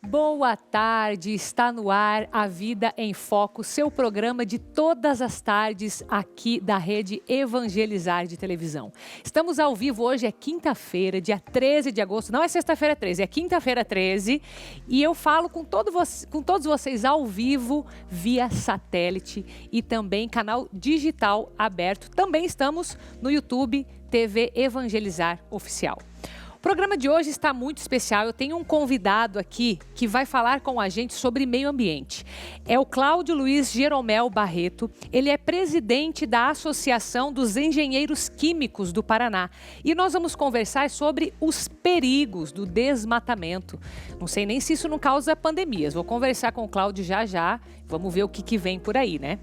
Boa tarde, está no ar A Vida em Foco, seu programa de todas as tardes aqui da Rede Evangelizar de televisão. Estamos ao vivo, hoje é quinta-feira, dia 13 de agosto, não é sexta-feira 13, é quinta-feira 13, e eu falo com todos vocês ao vivo, via satélite e também canal digital aberto. Também estamos no YouTube, TV Evangelizar Oficial. O programa de hoje está muito especial. Eu tenho um convidado aqui que vai falar com a gente sobre meio ambiente. É o Cláudio Luiz Jeromel Barreto. Ele é presidente da Associação dos Engenheiros Químicos do Paraná. E nós vamos conversar sobre os perigos do desmatamento. Não sei nem se isso não causa pandemias. Vou conversar com o Cláudio já já. Vamos ver o que vem por aí, né?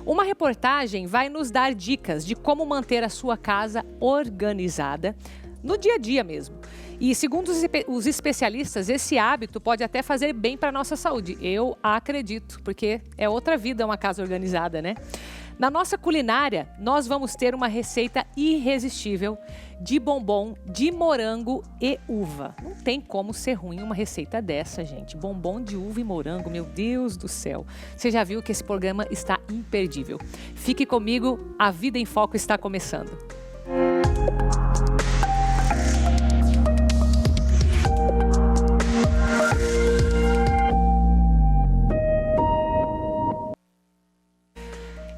Uma reportagem vai nos dar dicas de como manter a sua casa organizada no dia a dia mesmo. E segundo os especialistas, esse hábito pode até fazer bem para a nossa saúde. Eu acredito, porque é outra vida uma casa organizada, né? Na nossa culinária, nós vamos ter uma receita irresistível de bombom de morango e uva. Não tem como ser ruim uma receita dessa, gente. Bombom de uva e morango, meu Deus do céu. Você já viu que esse programa está imperdível. Fique comigo, A Vida em Foco está começando.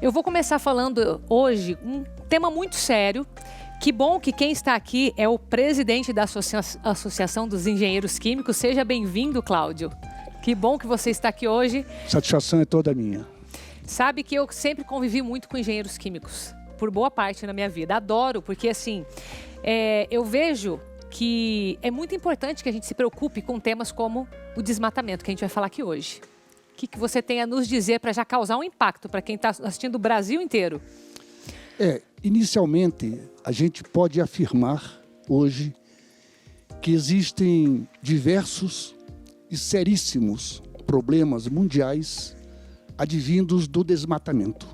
Eu vou começar falando hoje um tema muito sério. Que bom que quem está aqui é o presidente da Associação dos Engenheiros Químicos. Seja bem-vindo, Cláudio. Que bom que você está aqui hoje. Satisfação é toda minha. Sabe que eu sempre convivi muito com engenheiros químicos, por boa parte na minha vida. Adoro, porque assim, eu vejo que é muito importante que a gente se preocupe com temas como o desmatamento, que a gente vai falar aqui hoje. O que você tem a nos dizer para já causar um impacto para quem está assistindo o Brasil inteiro? Inicialmente, a gente pode afirmar hoje que existem diversos e seríssimos problemas mundiais advindos do desmatamento.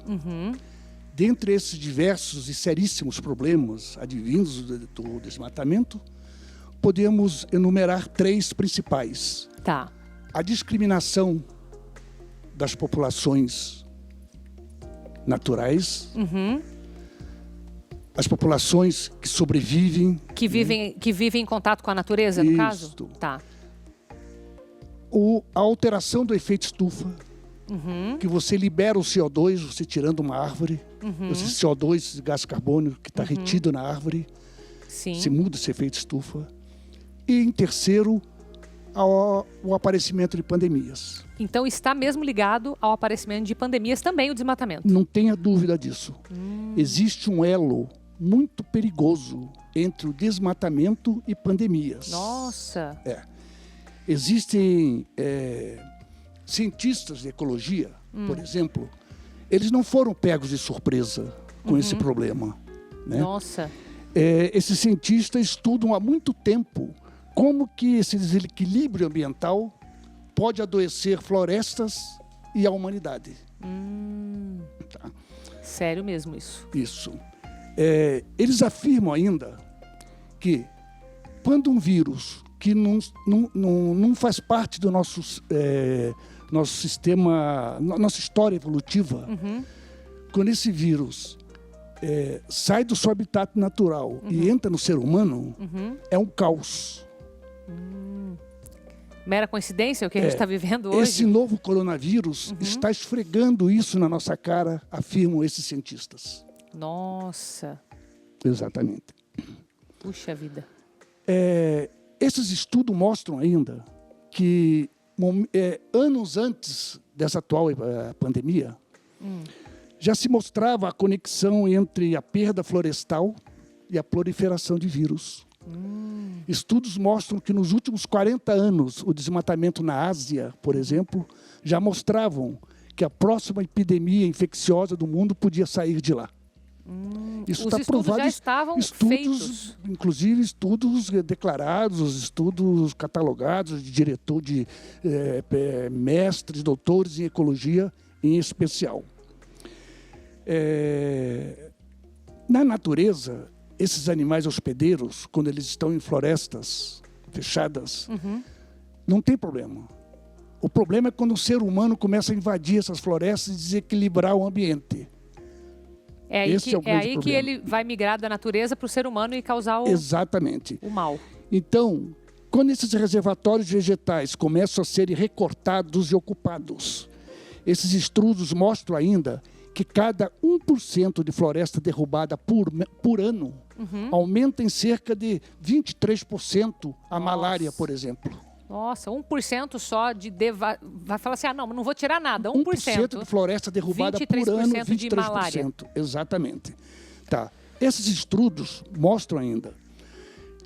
Dentre esses diversos e seríssimos problemas advindos do desmatamento, podemos enumerar três principais. Tá. A discriminação das populações naturais, as populações que sobrevivem... Que vivem em contato com a natureza, no caso? Tá. A alteração do efeito estufa, que você libera o CO2, você tirando uma árvore, esse CO2, esse gás carbônico que está retido na árvore, se muda esse efeito estufa. E em terceiro, o aparecimento de pandemias. Então está mesmo ligado ao aparecimento de pandemias também o desmatamento? Não tenha dúvida disso. Existe um elo muito perigoso entre o desmatamento e pandemias. Nossa! Existem cientistas de ecologia, por exemplo, eles não foram pegos de surpresa com esse problema, né? Nossa! Esses cientistas estudam há muito tempo como que esse desequilíbrio ambiental pode adoecer florestas e a humanidade. Tá. Sério mesmo isso? Isso. Eles afirmam ainda que quando um vírus que não faz parte do nosso sistema, nossa história evolutiva, quando esse vírus sai do seu habitat natural e entra no ser humano, é um caos. Mera coincidência o que a gente está vivendo hoje? Esse novo coronavírus está esfregando isso na nossa cara, afirmam esses cientistas. Nossa! Exatamente. Puxa vida. Esses estudos mostram ainda que anos antes dessa atual pandemia, já se mostrava a conexão entre a perda florestal e a proliferação de vírus. Estudos mostram que nos últimos 40 anos, o desmatamento na Ásia, por exemplo, já mostravam que a próxima epidemia infecciosa do mundo podia sair de lá. Isso está provado. Já estavam feitos. Inclusive estudos declarados, estudos catalogados de diretor, de mestres, doutores em ecologia em especial. Na natureza, esses animais hospedeiros, quando eles estão em florestas fechadas, não tem problema. O problema é quando o ser humano começa a invadir essas florestas e desequilibrar o ambiente. É aí que ele vai migrar da natureza para o ser humano e causar Exatamente. O mal. Então, quando esses reservatórios vegetais começam a serem recortados e ocupados, esses estudos mostram ainda que cada 1% de floresta derrubada por ano aumenta em cerca de 23% a malária, por exemplo. Nossa, 1% só vai falar assim, não vou tirar nada, 1% de floresta derrubada por ano, 23%. De malária. Exatamente. Tá. Esses estudos mostram ainda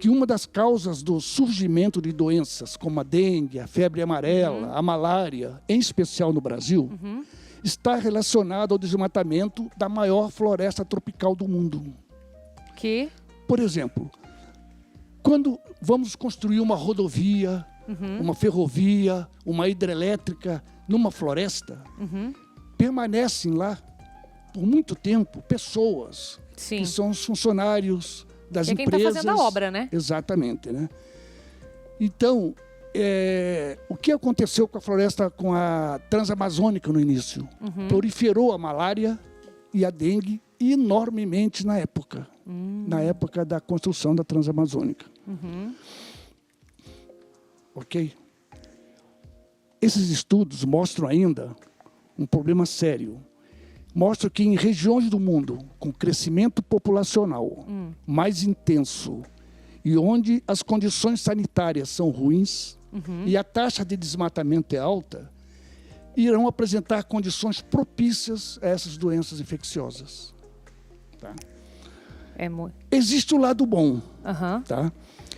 que uma das causas do surgimento de doenças como a dengue, a febre amarela, a malária, em especial no Brasil, está relacionada ao desmatamento da maior floresta tropical do mundo. Por exemplo, quando vamos construir uma rodovia, uma ferrovia, uma hidrelétrica numa floresta, permanecem lá por muito tempo pessoas que são os funcionários das empresas. Quem está fazendo a obra, né? Exatamente, né? Então, o que aconteceu com a floresta, com a Transamazônica no início? Proliferou a malária e a dengue enormemente na época da construção da Transamazônica. Ok? Esses estudos mostram ainda um problema sério. Mostram que em regiões do mundo com crescimento populacional mais intenso e onde as condições sanitárias são ruins e a taxa de desmatamento é alta, irão apresentar condições propícias a essas doenças infecciosas. Tá? Existe o lado bom. Tá?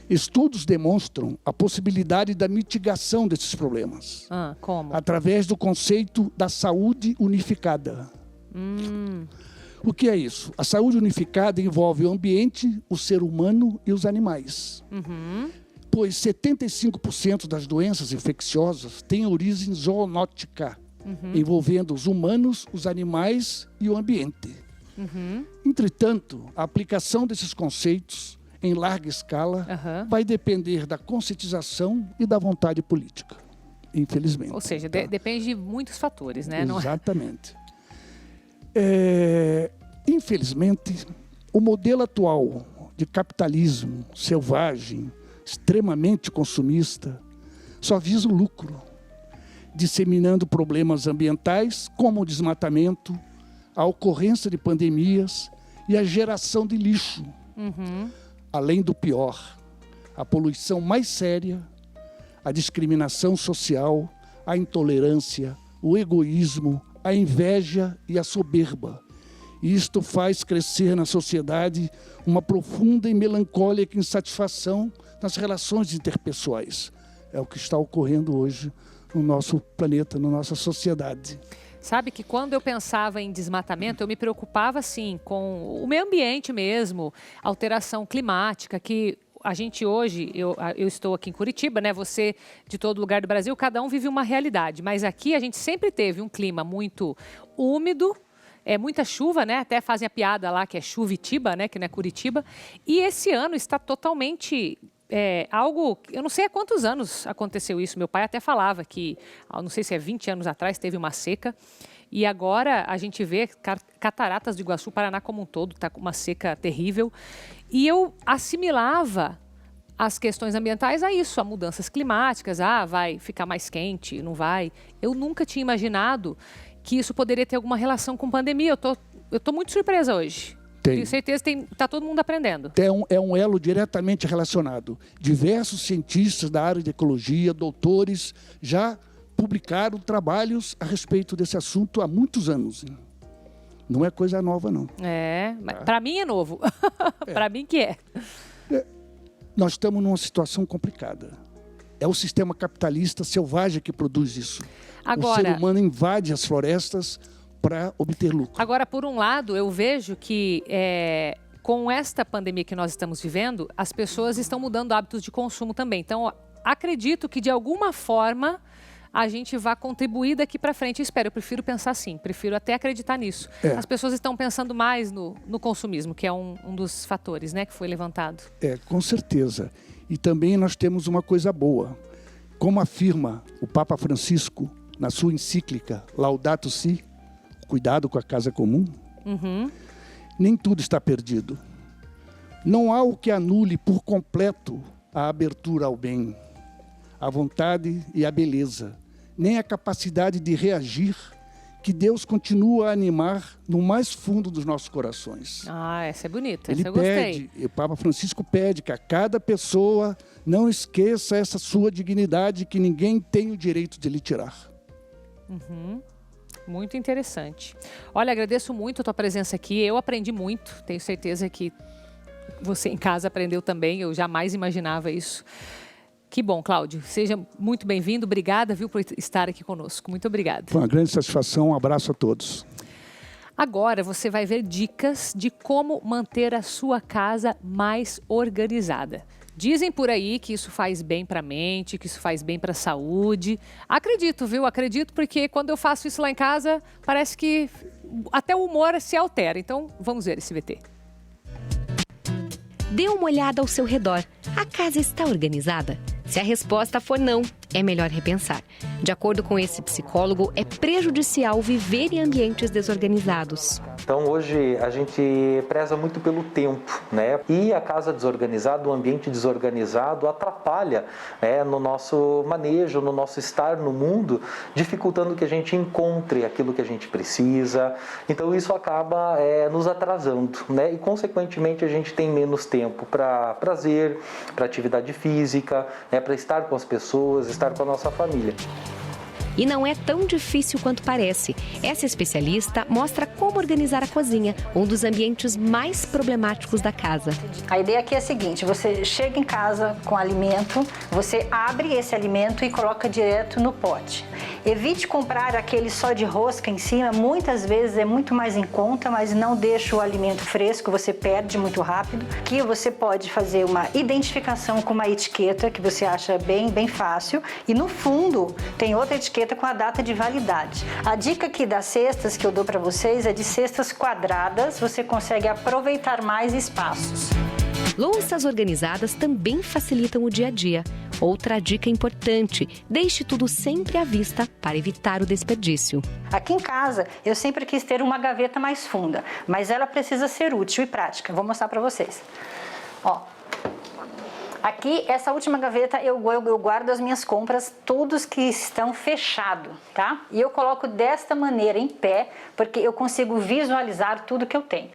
Estudos demonstram a possibilidade da mitigação desses problemas. Como? Através do conceito da saúde unificada. O que é isso? A saúde unificada envolve o ambiente, o ser humano e os animais. Pois 75% das doenças infecciosas têm origem zoonótica, envolvendo os humanos, os animais e o ambiente. Entretanto, a aplicação desses conceitos em larga escala vai depender da conscientização e da vontade política, infelizmente. Ou seja, depende de muitos fatores, né? Exatamente. Infelizmente, o modelo atual de capitalismo selvagem, extremamente consumista, só visa o lucro, disseminando problemas ambientais como o desmatamento, a ocorrência de pandemias e a geração de lixo. Além do pior, a poluição mais séria, a discriminação social, a intolerância, o egoísmo, a inveja e a soberba. E isto faz crescer na sociedade uma profunda e melancólica insatisfação nas relações interpessoais. É o que está ocorrendo hoje no nosso planeta, na nossa sociedade. Sabe que quando eu pensava em desmatamento, eu me preocupava, sim, com o meio ambiente mesmo, alteração climática, que a gente hoje, eu estou aqui em Curitiba, né? Você de todo lugar do Brasil, cada um vive uma realidade. Mas aqui a gente sempre teve um clima muito úmido, muita chuva, né? Até fazem a piada lá que é Chuvitiba, né? Que não é Curitiba. E esse ano está totalmente... algo, eu não sei há quantos anos aconteceu isso, meu pai até falava que, não sei se é 20 anos atrás, teve uma seca, e agora a gente vê Cataratas do Iguaçu, Paraná como um todo, está com uma seca terrível, e eu assimilava as questões ambientais a isso, a mudanças climáticas, vai ficar mais quente, não vai. Eu nunca tinha imaginado que isso poderia ter alguma relação com pandemia, eu tô muito surpresa hoje. Tenho certeza que está todo mundo aprendendo. É um elo diretamente relacionado. Diversos cientistas da área de ecologia, doutores, já publicaram trabalhos a respeito desse assunto há muitos anos. Não é coisa nova, não. Para mim é novo. Para mim que é. Nós estamos numa situação complicada. É o sistema capitalista selvagem que produz isso. Agora, o ser humano invade as florestas para obter lucro. Agora, por um lado, eu vejo que com esta pandemia que nós estamos vivendo, as pessoas estão mudando hábitos de consumo também. Então, acredito que de alguma forma a gente vai contribuir daqui para frente. Eu prefiro pensar assim, prefiro até acreditar nisso. As pessoas estão pensando mais no consumismo, que é um dos fatores, né, que foi levantado. Com certeza. E também nós temos uma coisa boa. como afirma o Papa Francisco na sua encíclica Laudato Si, cuidado com a casa comum, nem tudo está perdido. Não há o que anule por completo a abertura ao bem, a vontade e a beleza, nem a capacidade de reagir que Deus continua a animar no mais fundo dos nossos corações. Ah, essa é bonita, Ele essa eu gostei. pede, o Papa Francisco pede que a cada pessoa não esqueça essa sua dignidade que ninguém tem o direito de lhe tirar. Muito interessante. Olha, agradeço muito a tua presença aqui. Eu aprendi muito. Tenho certeza que você em casa aprendeu também. Eu jamais imaginava isso. Que bom, Cláudio. Seja muito bem-vindo. Obrigada, viu, por estar aqui conosco. Muito obrigada. Foi uma grande satisfação. Um abraço a todos. Agora você vai ver dicas de como manter a sua casa mais organizada. Dizem por aí que isso faz bem para a mente, que isso faz bem para a saúde. Acredito, viu? Acredito, porque quando eu faço isso lá em casa, parece que até o humor se altera. Então, vamos ver esse VT. Dê uma olhada ao seu redor. A casa está organizada? Se a resposta for não, é melhor repensar. De acordo com esse psicólogo, é prejudicial viver em ambientes desorganizados. Então hoje a gente preza muito pelo tempo, né? E a casa desorganizada, o ambiente desorganizado atrapalha, né, no nosso manejo, no nosso estar no mundo, dificultando que a gente encontre aquilo que a gente precisa. Então isso acaba nos atrasando, né? E consequentemente a gente tem menos tempo para prazer, para atividade física, né, para estar com as pessoas, estar com a nossa família. E não é tão difícil quanto parece. Essa especialista mostra como organizar a cozinha, um dos ambientes mais problemáticos da casa. A ideia aqui é a seguinte: você chega em casa com alimento, você abre esse alimento e coloca direto no pote. Evite comprar aquele só de rosca em cima, muitas vezes é muito mais em conta, mas não deixa o alimento fresco, você perde muito rápido. Aqui você pode fazer uma identificação com uma etiqueta que você acha bem fácil, e no fundo tem outra etiqueta com a data de validade. A dica aqui das cestas que eu dou para vocês é de cestas quadradas, você consegue aproveitar mais espaços. Louças organizadas também facilitam o dia a dia. Outra dica importante: deixe tudo sempre à vista para evitar o desperdício. Aqui em casa, eu sempre quis ter uma gaveta mais funda, mas ela precisa ser útil e prática. Vou mostrar para vocês. Ó. Aqui, essa última gaveta, eu guardo as minhas compras, todos que estão fechados, tá? E eu coloco desta maneira em pé, porque eu consigo visualizar tudo que eu tenho.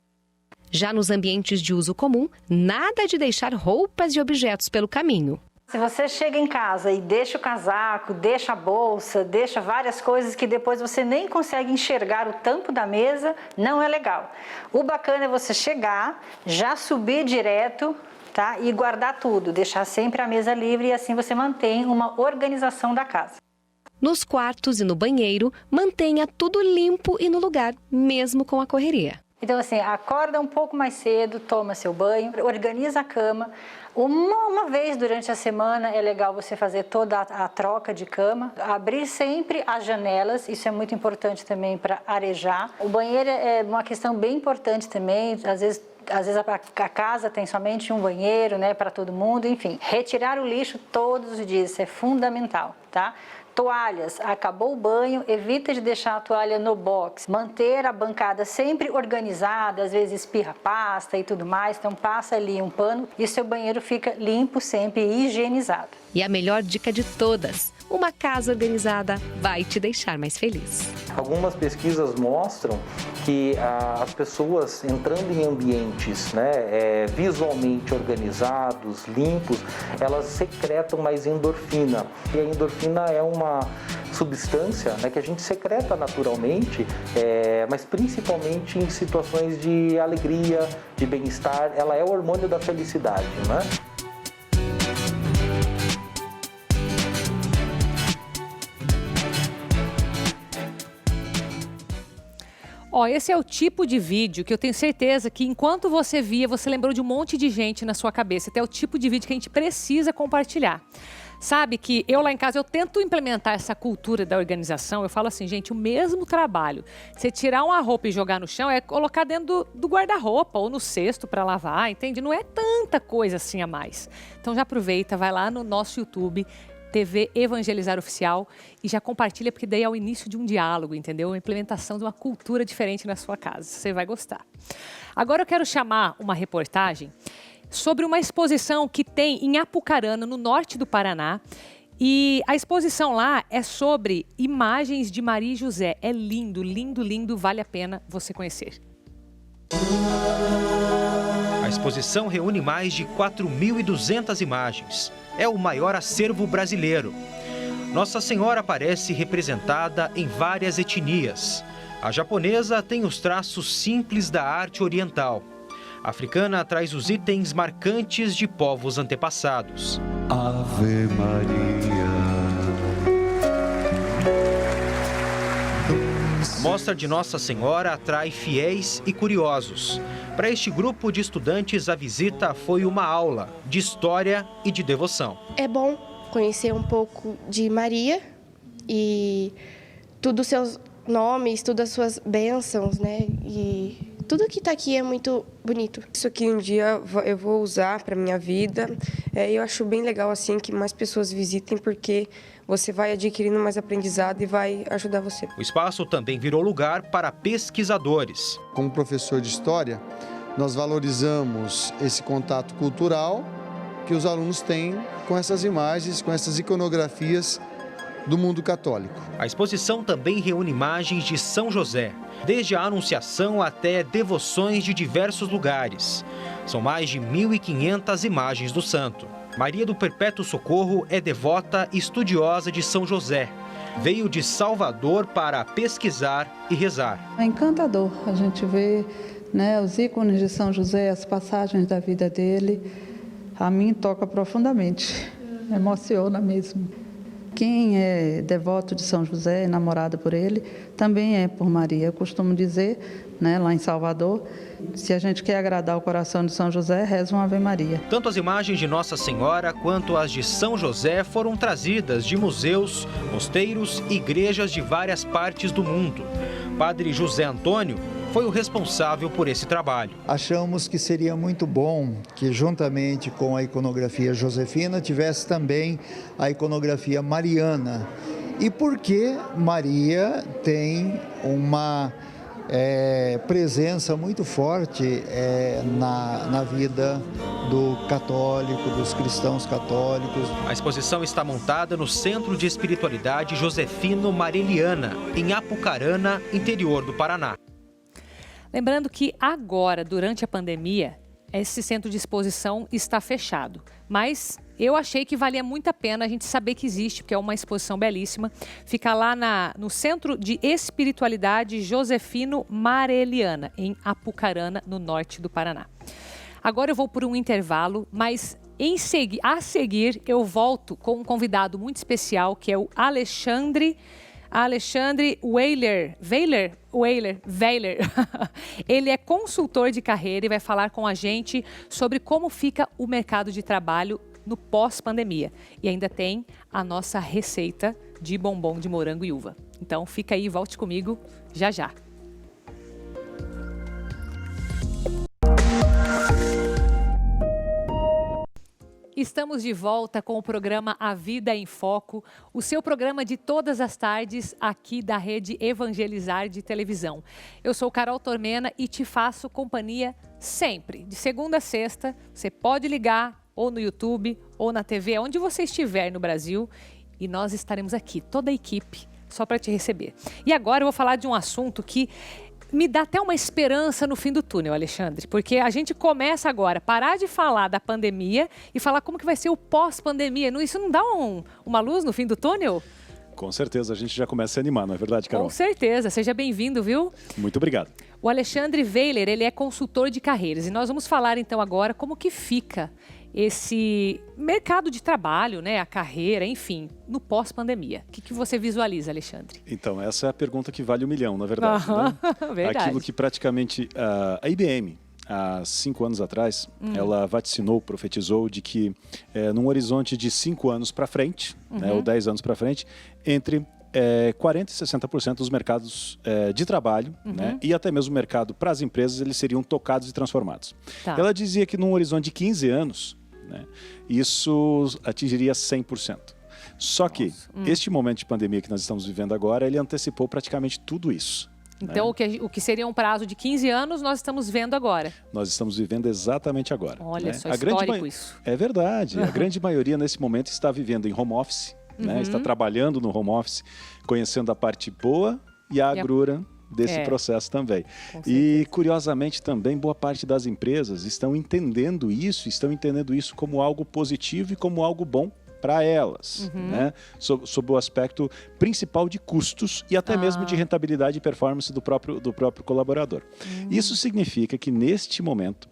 Já nos ambientes de uso comum, nada de deixar roupas e objetos pelo caminho. Se você chega em casa e deixa o casaco, deixa a bolsa, deixa várias coisas que depois você nem consegue enxergar o tampo da mesa, não é legal. O bacana é você chegar, já subir direto, tá? E guardar tudo, deixar sempre a mesa livre, e assim você mantém uma organização da casa. Nos quartos e no banheiro, mantenha tudo limpo e no lugar, mesmo com a correria. Então assim, acorda um pouco mais cedo, toma seu banho, organiza a cama. Uma vez durante a semana é legal você fazer toda a troca de cama. Abrir sempre as janelas, isso é muito importante também para arejar. O banheiro é uma questão bem importante também, às vezes a casa tem somente um banheiro, né, para todo mundo, enfim. Retirar o lixo todos os dias, isso é fundamental, tá? Toalhas, acabou o banho, evita de deixar a toalha no box. Manter a bancada sempre organizada, às vezes espirra pasta e tudo mais, então passa ali um pano e seu banheiro fica limpo sempre e higienizado. E a melhor dica de todas: uma casa organizada vai te deixar mais feliz. Algumas pesquisas mostram que as pessoas entrando em ambientes, né, visualmente organizados, limpos, elas secretam mais endorfina. E a endorfina é uma substância, né, que a gente secreta naturalmente, mas principalmente em situações de alegria, de bem-estar. Ela é o hormônio da felicidade, né? Ó, esse é o tipo de vídeo que eu tenho certeza que enquanto você via, você lembrou de um monte de gente na sua cabeça. Até o tipo de vídeo que a gente precisa compartilhar. Sabe que eu lá em casa, eu tento implementar essa cultura da organização. Eu falo assim, gente, o mesmo trabalho. Você tirar uma roupa e jogar no chão é colocar dentro do guarda-roupa ou no cesto para lavar, entende? Não é tanta coisa assim a mais. Então já aproveita, vai lá no nosso YouTube, TV Evangelizar Oficial e já compartilha, porque daí é o início de um diálogo, entendeu? A implementação de uma cultura diferente na sua casa. Você vai gostar. Agora eu quero chamar uma reportagem sobre uma exposição que tem em Apucarana, no norte do Paraná. E a exposição lá é sobre imagens de Maria e José. É lindo, lindo, lindo, vale a pena você conhecer. A exposição reúne mais de 4.200 imagens. É o maior acervo brasileiro. Nossa Senhora aparece representada em várias etnias. A japonesa tem os traços simples da arte oriental. A africana traz os itens marcantes de povos antepassados. Ave Maria. A mostra de Nossa Senhora atrai fiéis e curiosos. Para este grupo de estudantes, a visita foi uma aula de história e de devoção. É bom conhecer um pouco de Maria e tudo os seus nomes, todas as suas bênçãos, né? E tudo que está aqui é muito bonito. Isso aqui um dia eu vou usar para minha vida. Eu acho bem legal assim que mais pessoas visitem, porque você vai adquirindo mais aprendizado e vai ajudar você. O espaço também virou lugar para pesquisadores. Como professor de história, nós valorizamos esse contato cultural que os alunos têm com essas imagens, com essas iconografias do mundo católico. A exposição também reúne imagens de São José, desde a Anunciação até devoções de diversos lugares. São mais de 1.500 imagens do santo. Maria do Perpétuo Socorro é devota e estudiosa de São José. Veio de Salvador para pesquisar e rezar. É encantador a gente ver, né, os ícones de São José, as passagens da vida dele. A mim toca profundamente, emociona mesmo. Quem é devoto de São José, namorado por ele, também é por Maria. Eu costumo dizer, né, lá em Salvador, se a gente quer agradar o coração de São José, reza uma Ave Maria. Tanto as imagens de Nossa Senhora quanto as de São José foram trazidas de museus, mosteiros e igrejas de várias partes do mundo. Padre José Antônio foi o responsável por esse trabalho. Achamos que seria muito bom que, juntamente com a iconografia josefina, tivesse também a iconografia mariana. E porque Maria tem uma presença muito forte na vida do católico, dos cristãos católicos. A exposição está montada no Centro de Espiritualidade Josefino Mareliana, em Apucarana, interior do Paraná. Lembrando que agora, durante a pandemia, esse centro de exposição está fechado. Mas eu achei que valia muito a pena a gente saber que existe, porque é uma exposição belíssima. Fica lá no Centro de Espiritualidade Josefino Mareliana, em Apucarana, no norte do Paraná. Agora eu vou por um intervalo, mas a seguir eu volto com um convidado muito especial, que é o Alexandre Weiler. Ele é consultor de carreira e vai falar com a gente sobre como fica o mercado de trabalho no pós-pandemia. E ainda tem a nossa receita de bombom de morango e uva. Então fica aí, volte comigo já já. Estamos de volta com o programa A Vida em Foco, o seu programa de todas as tardes aqui da Rede Evangelizar de televisão. Eu sou Carol Tormena e te faço companhia sempre, de segunda a sexta. Você pode ligar ou no YouTube ou na TV, onde você estiver no Brasil, e nós estaremos aqui, toda a equipe, só para te receber. E agora eu vou falar de um assunto que me dá até uma esperança no fim do túnel, Alexandre, porque a gente começa agora a parar de falar da pandemia e falar como que vai ser o pós-pandemia. Isso não dá uma luz no fim do túnel? Com certeza, a gente já começa a se animar, não é verdade, Carol? Com certeza, seja bem-vindo, viu? Muito obrigado. O Alexandre Weiler, ele é consultor de carreiras e nós vamos falar então agora como que fica esse mercado de trabalho, né, a carreira, enfim, no pós-pandemia. O que você visualiza, Alexandre? Então, essa é a pergunta que vale 1 milhão, na verdade. Né? Verdade. Aquilo que praticamente a IBM, há 5 anos atrás, ela vaticinou, profetizou de que num horizonte de 5 anos para frente, né, ou 10 anos para frente, entre 40% e 60% dos mercados de trabalho, né, e até mesmo o mercado para as empresas, eles seriam tocados e transformados. Tá. Ela dizia que num horizonte de 15 anos, né, isso atingiria 100%. Só que este momento de pandemia que nós estamos vivendo agora, ele antecipou praticamente tudo isso. Então, o que seria um prazo de 15 anos, nós estamos vendo agora. Nós estamos vivendo exatamente agora. Olha só, histórico isso. É verdade. A grande maioria, nesse momento, está vivendo em home office, né? Está trabalhando no home office, conhecendo a parte boa e a agrura desse processo também. E, curiosamente, também, boa parte das empresas estão entendendo isso como algo positivo e como algo bom para elas, né? Sob o aspecto principal de custos e até mesmo de rentabilidade e performance do próprio colaborador. Isso significa que, neste momento,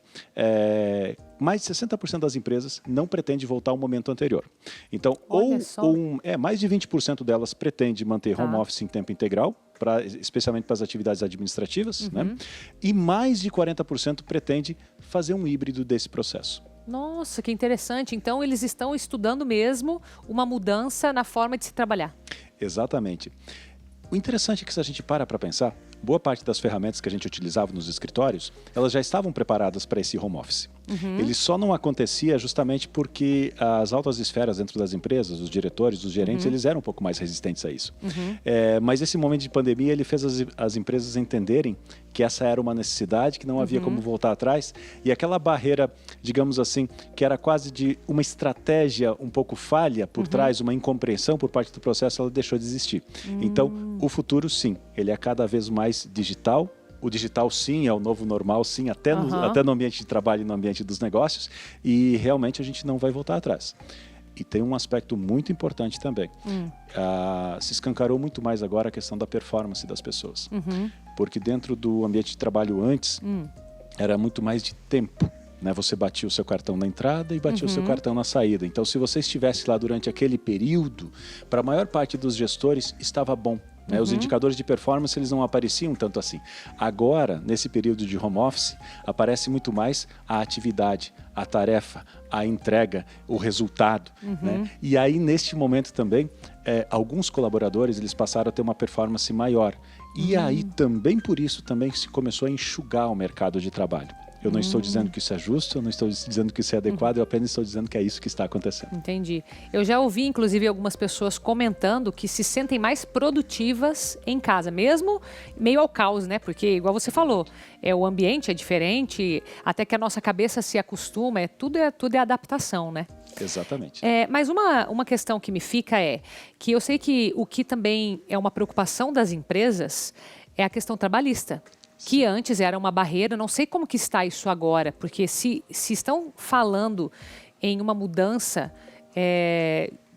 mais de 60% das empresas não pretende voltar ao momento anterior. Então, mais de 20% delas pretende manter home office em tempo integral, especialmente para as atividades administrativas, né? E mais de 40% pretende fazer um híbrido desse processo. Nossa, que interessante. Então, eles estão estudando mesmo uma mudança na forma de se trabalhar. Exatamente. O interessante é que, se a gente para pensar, boa parte das ferramentas que a gente utilizava nos escritórios, elas já estavam preparadas para esse home office. Ele só não acontecia justamente porque as altas esferas dentro das empresas, os diretores, os gerentes, eles eram um pouco mais resistentes a isso. Mas esse momento de pandemia, ele fez as empresas entenderem que essa era uma necessidade, que não havia como voltar atrás, e aquela barreira, digamos assim, que era quase de uma estratégia um pouco falha por trás, uma incompreensão por parte do processo, ela deixou de existir. Então, o futuro, sim, ele é cada vez mais digital. O digital, sim, é o novo normal, sim, até no ambiente de trabalho e no ambiente dos negócios, e realmente a gente não vai voltar atrás. E tem um aspecto muito importante também. Se escancarou muito mais agora a questão da performance das pessoas. Porque dentro do ambiente de trabalho antes, era muito mais de tempo. Né? Você batia o seu cartão na entrada e batia o seu cartão na saída. Então, se você estivesse lá durante aquele período, para a maior parte dos gestores, estava bom. Né? Os indicadores de performance, eles não apareciam tanto assim. Agora, nesse período de home office, aparece muito mais a atividade, a tarefa, a entrega, o resultado. Né? E aí, neste momento também, alguns colaboradores, eles passaram a ter uma performance maior. E aí, também por isso, também se começou a enxugar o mercado de trabalho. Eu não estou dizendo que isso é justo, eu não estou dizendo que isso é adequado, eu apenas estou dizendo que é isso que está acontecendo. Entendi. Eu já ouvi, inclusive, algumas pessoas comentando que se sentem mais produtivas em casa, mesmo meio ao caos, né? Porque, igual você falou, o ambiente é diferente, até que a nossa cabeça se acostuma, tudo é adaptação, né? Exatamente. Mas uma questão que me fica é que eu sei que o que também é uma preocupação das empresas é a questão trabalhista. Que antes era uma barreira, não sei como que está isso agora, porque se estão falando em uma mudança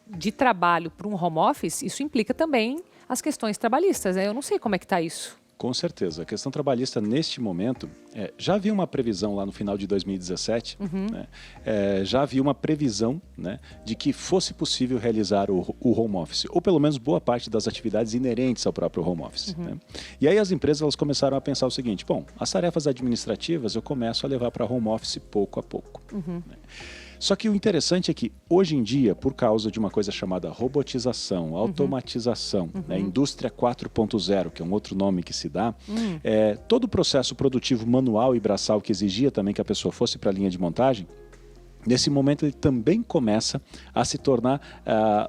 de trabalho para um home office, isso implica também as questões trabalhistas, né? Eu não sei como é que está isso. Com certeza. A questão trabalhista, neste momento, já havia uma previsão lá no final de 2017, né? Já havia uma previsão, né, de que fosse possível realizar o home office, ou pelo menos boa parte das atividades inerentes ao próprio home office. Né? E aí as empresas elas começaram a pensar o seguinte, bom, as tarefas administrativas eu começo a levar para home office pouco a pouco. Né? Só que o interessante é que, hoje em dia, por causa de uma coisa chamada robotização, automatização, né, indústria 4.0, que é um outro nome que se dá, todo o processo produtivo manual e braçal que exigia também que a pessoa fosse para a linha de montagem, nesse momento ele também começa a se tornar,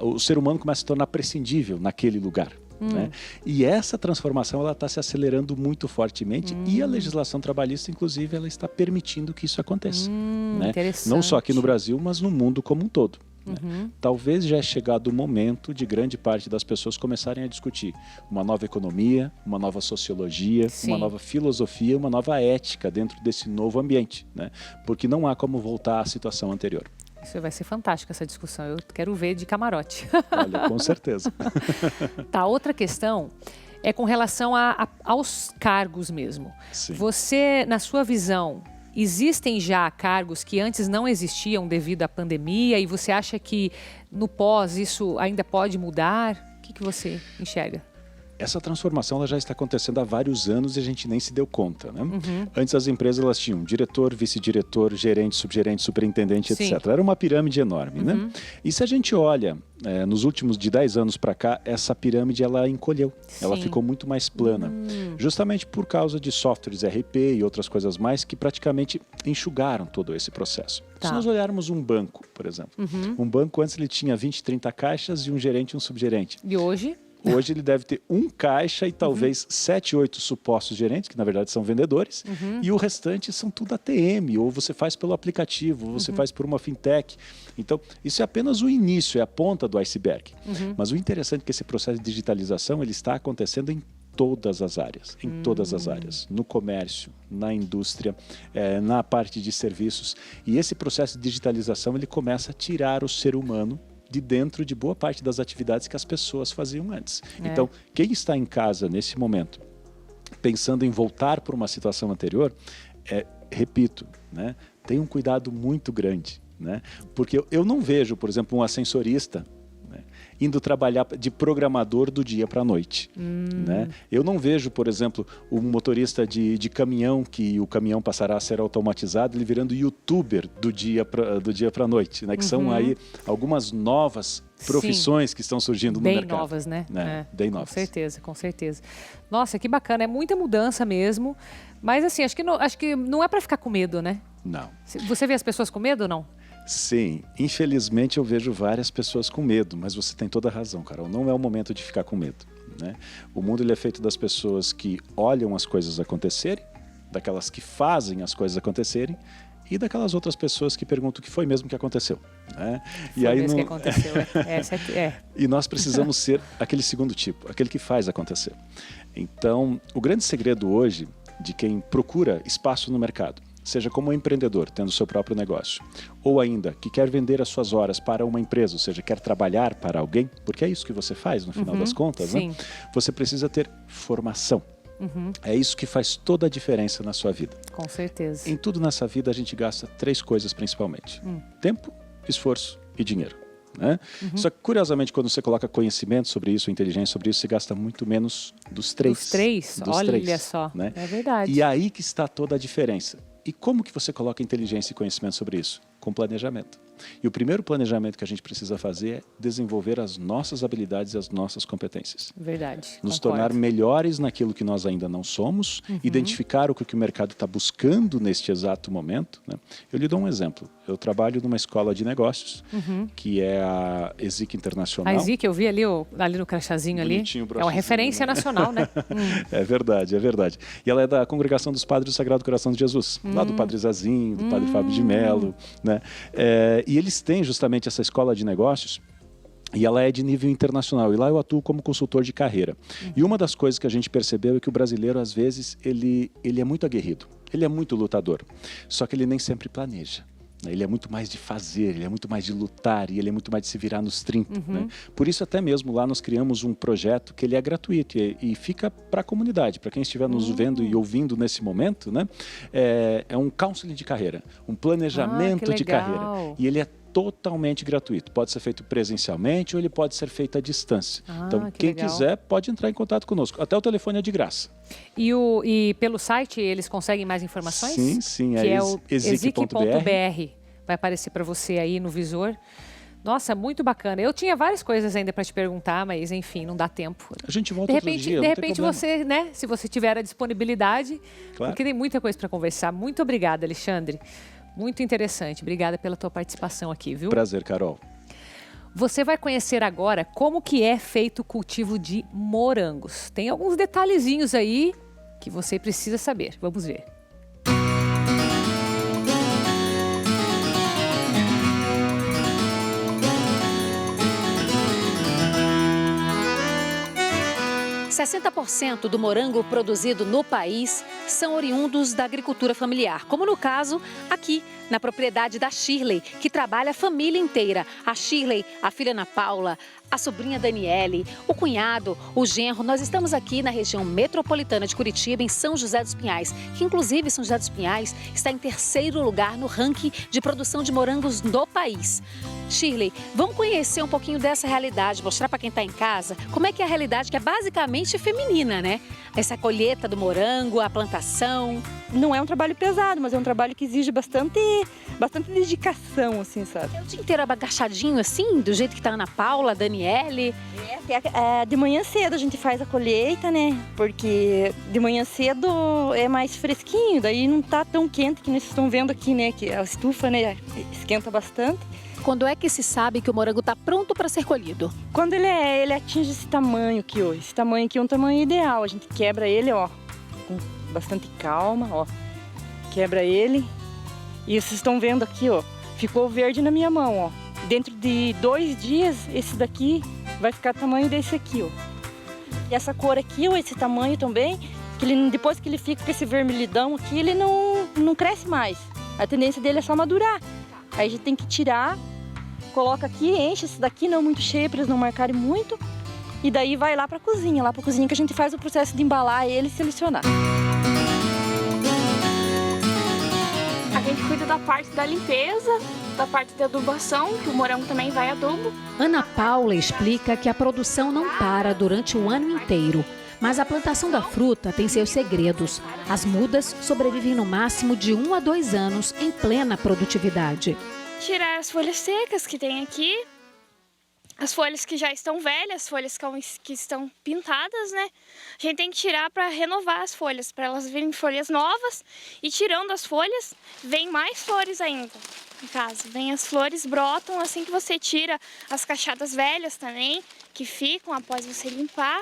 o ser humano começa a se tornar prescindível naquele lugar. Né? E essa transformação ela está se acelerando muito fortemente e a legislação trabalhista, inclusive, ela está permitindo que isso aconteça. Né? Não só aqui no Brasil, mas no mundo como um todo. Né? Talvez já é chegado o momento de grande parte das pessoas começarem a discutir uma nova economia, uma nova sociologia, uma nova filosofia, uma nova ética dentro desse novo ambiente. Né? Porque não há como voltar à situação anterior. Isso vai ser fantástico, essa discussão. Eu quero ver de camarote. Olha, com certeza. Tá, outra questão é com relação aos cargos mesmo. Sim. Você, na sua visão, existem já cargos que antes não existiam devido à pandemia e você acha que no pós isso ainda pode mudar? O que você enxerga? Essa transformação ela já está acontecendo há vários anos e a gente nem se deu conta, né? Antes as empresas elas tinham diretor, vice-diretor, gerente, subgerente, superintendente, Sim. etc. Era uma pirâmide enorme, né? E se a gente olha nos últimos de 10 anos para cá, essa pirâmide ela encolheu, ela Sim. ficou muito mais plana, justamente por causa de softwares RP e outras coisas mais que praticamente enxugaram todo esse processo. Tá. Se nós olharmos um banco, por exemplo, um banco antes ele tinha 20, 30 caixas e um gerente e um subgerente. E hoje? Hoje ele deve ter um caixa e talvez 7, 8 supostos gerentes, que na verdade são vendedores, e o restante são tudo ATM, ou você faz pelo aplicativo, ou você faz por uma fintech. Então, isso é apenas o início, é a ponta do iceberg. Mas o interessante é que esse processo de digitalização ele está acontecendo em todas as áreas, no comércio, na indústria, na parte de serviços. E esse processo de digitalização ele começa a tirar o ser humano de dentro de boa parte das atividades que as pessoas faziam antes. Então, quem está em casa nesse momento, pensando em voltar para uma situação anterior, repito, né, tem um cuidado muito grande, né? Porque eu não vejo, por exemplo, um ascensorista indo trabalhar de programador do dia para a noite. Né? Eu não vejo, por exemplo, um motorista de caminhão, que o caminhão passará a ser automatizado, ele virando youtuber do dia para a noite, né? Que são aí algumas novas profissões que estão surgindo no mercado. Bem novas, né? Bem novas. Com certeza, com certeza. Nossa, que bacana, é muita mudança mesmo, mas assim, acho que não é para ficar com medo, né? Não. Você vê as pessoas com medo ou não? Sim, infelizmente eu vejo várias pessoas com medo, mas você tem toda a razão, Carol, não é o momento de ficar com medo, né? O mundo ele é feito das pessoas que olham as coisas acontecerem, daquelas que fazem as coisas acontecerem e daquelas outras pessoas que perguntam o que foi mesmo que aconteceu, né? Foi mesmo que aconteceu, E nós precisamos ser aquele segundo tipo, aquele que faz acontecer. Então, o grande segredo hoje de quem procura espaço no mercado, seja como empreendedor, tendo seu próprio negócio, ou ainda que quer vender as suas horas para uma empresa, ou seja, quer trabalhar para alguém, porque é isso que você faz no final das contas, né? Você precisa ter formação. É isso que faz toda a diferença na sua vida. Com certeza. Em tudo nessa vida a gente gasta 3 coisas principalmente: tempo, esforço e dinheiro. Né? Só que, curiosamente, quando você coloca conhecimento sobre isso, inteligência sobre isso, você gasta muito menos dos 3. Dos 3? Olha só, né? É verdade. E aí que está toda a diferença. E como que você coloca inteligência e conhecimento sobre isso? Com planejamento. E o primeiro planejamento que a gente precisa fazer é desenvolver as nossas habilidades e as nossas competências. Verdade. Nos tornar melhores naquilo que nós ainda não somos, identificar o que o mercado está buscando neste exato momento. Né? Eu lhe dou um exemplo. Eu trabalho numa escola de negócios, que é a ESIC Internacional. A ESIC, eu vi ali no crachazinho ali. É uma referência nacional, né? É verdade, é verdade. E ela é da Congregação dos Padres do Sagrado Coração de Jesus, lá do Padre Zazinho, do Padre Fábio de Mello, né? E eles têm justamente essa escola de negócios e ela é de nível internacional. E lá eu atuo como consultor de carreira. E uma das coisas que a gente percebeu é que o brasileiro, às vezes, ele é muito aguerrido, ele é muito lutador, só que ele nem sempre planeja. Ele é muito mais de fazer, ele é muito mais de lutar e ele é muito mais de se virar nos 30. Né? Por isso, até mesmo lá nós criamos um projeto que ele é gratuito e fica para a comunidade, para quem estiver nos vendo e ouvindo nesse momento. Né? É um counseling de carreira, um planejamento de carreira. E ele é totalmente gratuito. Pode ser feito presencialmente ou ele pode ser feito à distância. Então, quem quiser pode entrar em contato conosco. Até o telefone é de graça. E pelo site eles conseguem mais informações? Sim. Que é o esic.br. Vai aparecer para você aí no visor. Nossa, muito bacana. Eu tinha várias coisas ainda para te perguntar, mas enfim, não dá tempo. A gente volta outro dia, de repente você, né, se você tiver a disponibilidade, claro. Porque tem muita coisa para conversar. Muito obrigada, Alexandre. Muito interessante. Obrigada pela tua participação aqui, viu? Prazer, Carol. Você vai conhecer agora como que é feito o cultivo de morangos. Tem alguns detalhezinhos aí que você precisa saber. Vamos ver. – 60% do morango produzido no país são oriundos da agricultura familiar, como no caso aqui na propriedade da Shirley, que trabalha a família inteira. A Shirley, a filha Ana Paula, a sobrinha Daniele, o cunhado, o genro. Nós estamos aqui na região metropolitana de Curitiba, em São José dos Pinhais, que inclusive São José dos Pinhais está em 3º lugar no ranking de produção de morangos no país. Shirley, vamos conhecer um pouquinho dessa realidade, mostrar para quem está em casa como é que é a realidade que é basicamente feminina, né? Essa colheita do morango, a plantação. Não é um trabalho pesado, mas é um trabalho que exige bastante dedicação, assim, sabe? É o dia inteiro agachadinho assim, do jeito que tá a Ana Paula, a Daniele? De manhã cedo a gente faz a colheita, né? Porque de manhã cedo é mais fresquinho, daí não tá tão quente que vocês estão vendo aqui, né? Que a estufa, né, esquenta bastante. Quando é que se sabe que o morango está pronto para ser colhido? Quando ele atinge esse tamanho aqui, ó. Esse tamanho aqui é um tamanho ideal. A gente quebra ele, ó, com bastante calma, ó. Quebra ele. E vocês estão vendo aqui, ó, ficou verde na minha mão, ó. Dentro de 2 dias, esse daqui vai ficar tamanho desse aqui, ó. E essa cor aqui, ó, esse tamanho também, que depois que ele fica com esse vermelhidão aqui, ele não cresce mais. A tendência dele é só madurar. Aí a gente tem que tirar, coloca aqui, enche esse daqui, não muito cheio para eles não marcarem muito. E daí vai lá para a cozinha que a gente faz o processo de embalar ele e selecionar. A gente cuida da parte da limpeza, da parte da adubação, que o morango também vai adubo. Ana Paula explica que a produção não para durante o ano inteiro. Mas a plantação da fruta tem seus segredos. As mudas sobrevivem no máximo de 1 a 2 anos em plena produtividade. Tirar as folhas secas que tem aqui, as folhas que já estão velhas, as folhas que estão pintadas, né? A gente tem que tirar para renovar as folhas, para elas virem folhas novas. E tirando as folhas, vem mais flores ainda. No caso, vem as flores, brotam assim que você tira as cachadas velhas também, que ficam após você limpar.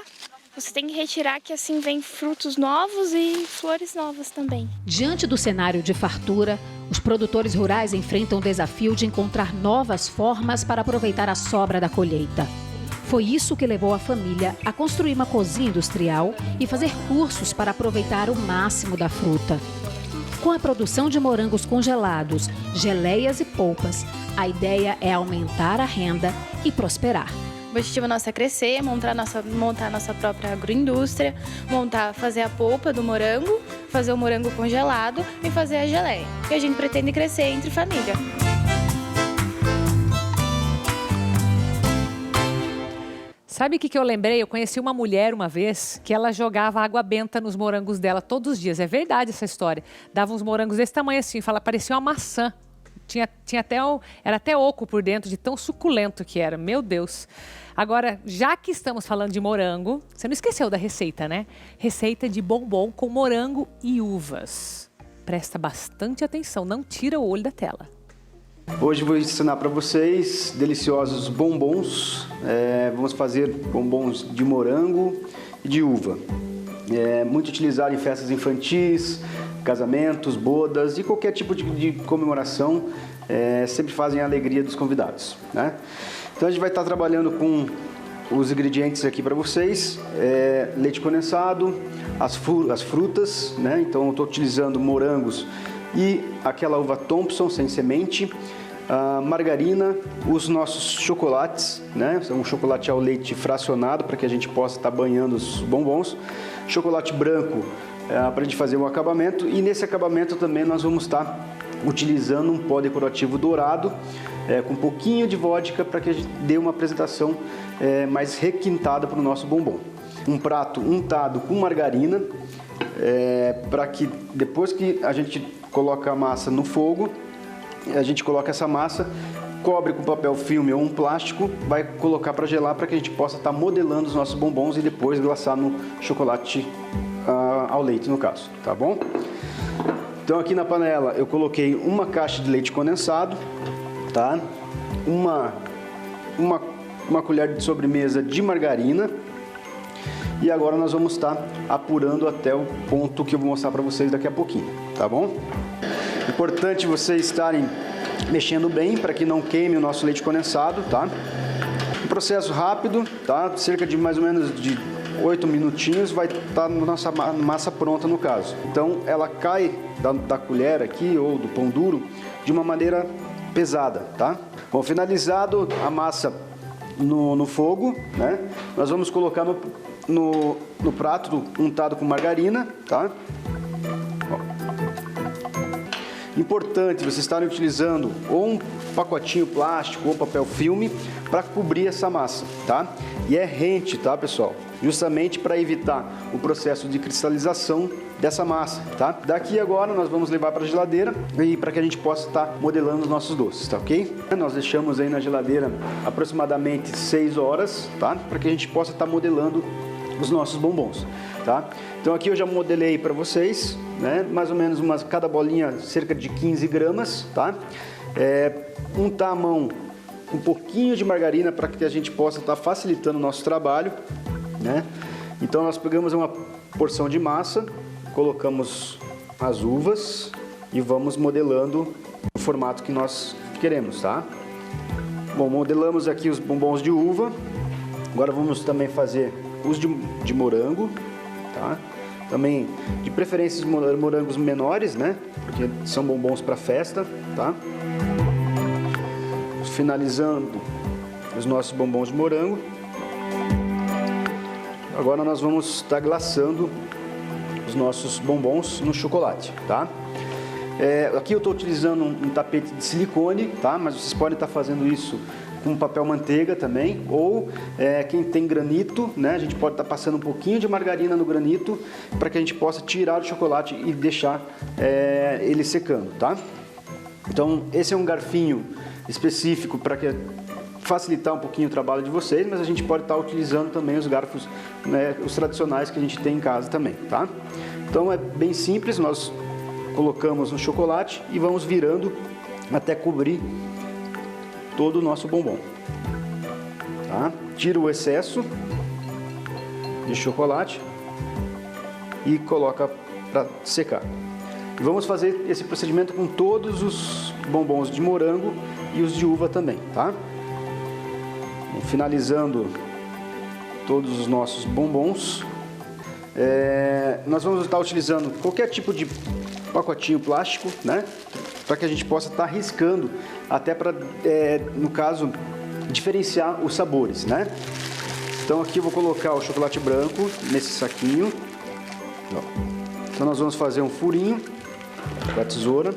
Você tem que retirar que assim vem frutos novos e flores novas também. Diante do cenário de fartura, os produtores rurais enfrentam o desafio de encontrar novas formas para aproveitar a sobra da colheita. Foi isso que levou a família a construir uma cozinha industrial e fazer cursos para aproveitar o máximo da fruta. Com a produção de morangos congelados, geleias e polpas, a ideia é aumentar a renda e prosperar. O objetivo nosso é crescer, montar a nossa própria agroindústria, fazer a polpa do morango, fazer o morango congelado e fazer a geleia. E a gente pretende crescer entre família. Sabe o que eu lembrei? Eu conheci uma mulher uma vez que ela jogava água benta nos morangos dela todos os dias. É verdade essa história. Dava uns morangos desse tamanho assim, parecia uma maçã. Era até oco por dentro, de tão suculento que era. Meu Deus. Agora, já que estamos falando de morango, você não esqueceu da receita, né? Receita de bombom com morango e uvas. Presta bastante atenção, não tira o olho da tela. Hoje vou ensinar para vocês deliciosos bombons. Vamos fazer bombons de morango e de uva. Muito utilizado em festas infantis, casamentos, bodas e qualquer tipo de comemoração, sempre fazem a alegria dos convidados, né? Então a gente vai estar trabalhando com os ingredientes aqui para vocês, leite condensado, as frutas, né? Então eu estou utilizando morangos e aquela uva Thompson sem semente, margarina, os nossos chocolates, né? Um chocolate ao leite fracionado para que a gente possa estar banhando os bombons, chocolate branco para a gente fazer um acabamento, e nesse acabamento também nós vamos estar utilizando um pó decorativo dourado com um pouquinho de vodka para que a gente dê uma apresentação mais requintada para o nosso bombom. Um prato untado com margarina, para que depois que a gente coloca a massa no fogo, a gente coloca essa massa, cobre com papel filme ou um plástico, vai colocar para gelar para que a gente possa estar modelando os nossos bombons e depois glaçar no chocolate ao leite, no caso, tá bom? Então aqui na panela eu coloquei uma caixa de leite condensado, tá? Uma colher de sobremesa de margarina, e agora nós vamos estar apurando até o ponto que eu vou mostrar para vocês daqui a pouquinho, tá bom? Importante vocês estarem mexendo bem para que não queime o nosso leite condensado, tá? Um processo rápido, tá? Cerca de mais ou menos de 8 minutinhos vai estar a nossa massa pronta no caso. Então ela cai da colher aqui ou do pão duro de uma maneira pesada, tá? Bom, finalizado a massa no fogo, né? Nós vamos colocar no prato untado com margarina, tá? Importante vocês estarem utilizando ou um pacotinho plástico ou papel filme para cobrir essa massa, tá? E é rente, tá, pessoal? Justamente para evitar o processo de cristalização dessa massa, tá? Daqui agora nós vamos levar para a geladeira e para que a gente possa estar modelando os nossos doces, tá ok? Nós deixamos aí na geladeira aproximadamente 6 horas, tá? Para que a gente possa estar modelando os nossos bombons, tá? Então aqui eu já modelei para vocês, né? Mais ou menos cada bolinha cerca de 15 gramas, tá? Untar a mão um pouquinho de margarina para que a gente possa estar facilitando o nosso trabalho, né? Então nós pegamos uma porção de massa, colocamos as uvas e vamos modelando o formato que nós queremos, tá? Bom, modelamos aqui os bombons de uva. Agora vamos também fazer os de morango, tá? Também, de preferência, morangos menores, né? Porque são bombons para festa, tá? Finalizando os nossos bombons de morango. Agora nós vamos estar glaçando os nossos bombons no chocolate, tá? Aqui eu estou utilizando um tapete de silicone, tá? Mas vocês podem estar fazendo isso com papel manteiga também, ou quem tem granito, né? A gente pode estar passando um pouquinho de margarina no granito para que a gente possa tirar o chocolate e deixar ele secando, tá? Então esse é um garfinho específico para facilitar um pouquinho o trabalho de vocês, mas a gente pode estar utilizando também os garfos, né, os tradicionais que a gente tem em casa também, tá? Então é bem simples, nós colocamos no chocolate e vamos virando até cobrir todo o nosso bombom, tá? Tira o excesso de chocolate e coloca para secar. E vamos fazer esse procedimento com todos os bombons de morango e os de uva também, tá? Finalizando todos os nossos bombons, nós vamos estar utilizando qualquer tipo de pacotinho plástico, né? Para que a gente possa estar riscando, até para, no caso, diferenciar os sabores, né? Então aqui eu vou colocar o chocolate branco nesse saquinho. Então nós vamos fazer um furinho com a tesoura.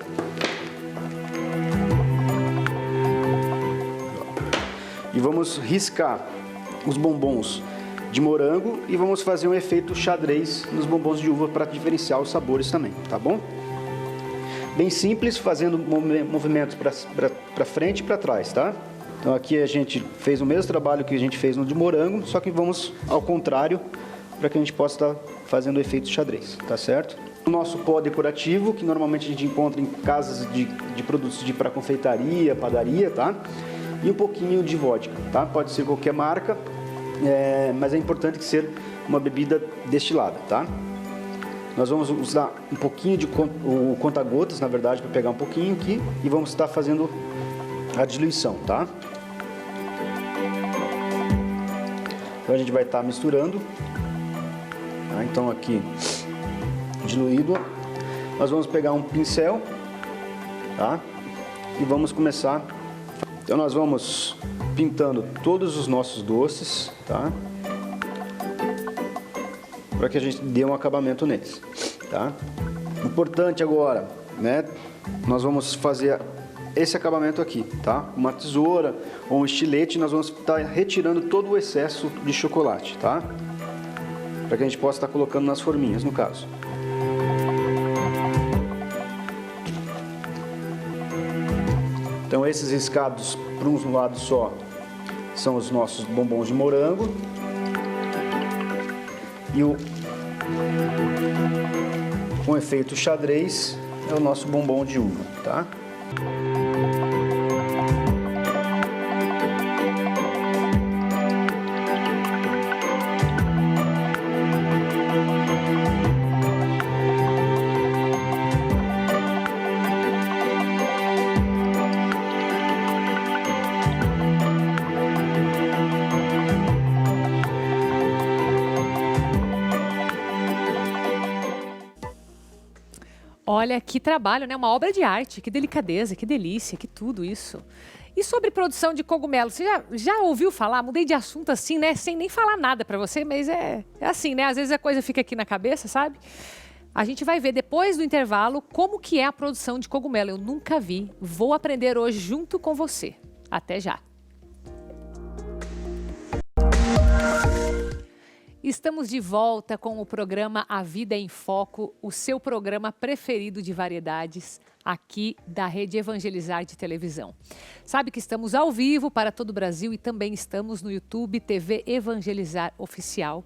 E vamos riscar os bombons de morango e vamos fazer um efeito xadrez nos bombons de uva para diferenciar os sabores também, tá bom? Bem simples, fazendo movimentos para frente e para trás, tá? Então aqui a gente fez o mesmo trabalho que a gente fez no de morango, só que vamos ao contrário para que a gente possa estar fazendo o efeito xadrez, tá certo? O nosso pó decorativo, que normalmente a gente encontra em casas de produtos para confeitaria, padaria, tá? E um pouquinho de vodka, tá? Pode ser qualquer marca, mas é importante que seja uma bebida destilada, tá? Nós vamos usar um pouquinho de o conta-gotas, na verdade, para pegar um pouquinho aqui e vamos estar fazendo a diluição, tá? Então a gente vai estar misturando, tá? Então aqui diluído, nós vamos pegar um pincel, tá? E vamos começar. Então nós vamos pintando todos os nossos doces, tá? Para que a gente dê um acabamento neles, tá? Importante agora, né? Nós vamos fazer esse acabamento aqui, tá? Uma tesoura ou um estilete, nós vamos estar retirando todo o excesso de chocolate, tá? Para que a gente possa estar colocando nas forminhas, no caso. Então esses riscados para um lado só são os nossos bombons de morango. E com efeito xadrez é o nosso bombom de uva, tá? Olha, que trabalho, né? Uma obra de arte, que delicadeza, que delícia, que tudo isso. E sobre produção de cogumelo, você já ouviu falar? Mudei de assunto assim, né? Sem nem falar nada pra você, mas é assim, né? Às vezes a coisa fica aqui na cabeça, sabe? A gente vai ver depois do intervalo como que é a produção de cogumelo. Eu nunca vi. Vou aprender hoje junto com você. Até já. Estamos de volta com o programa A Vida em Foco, o seu programa preferido de variedades aqui da Rede Evangelizar de televisão. Sabe que estamos ao vivo para todo o Brasil e também estamos no YouTube TV Evangelizar Oficial,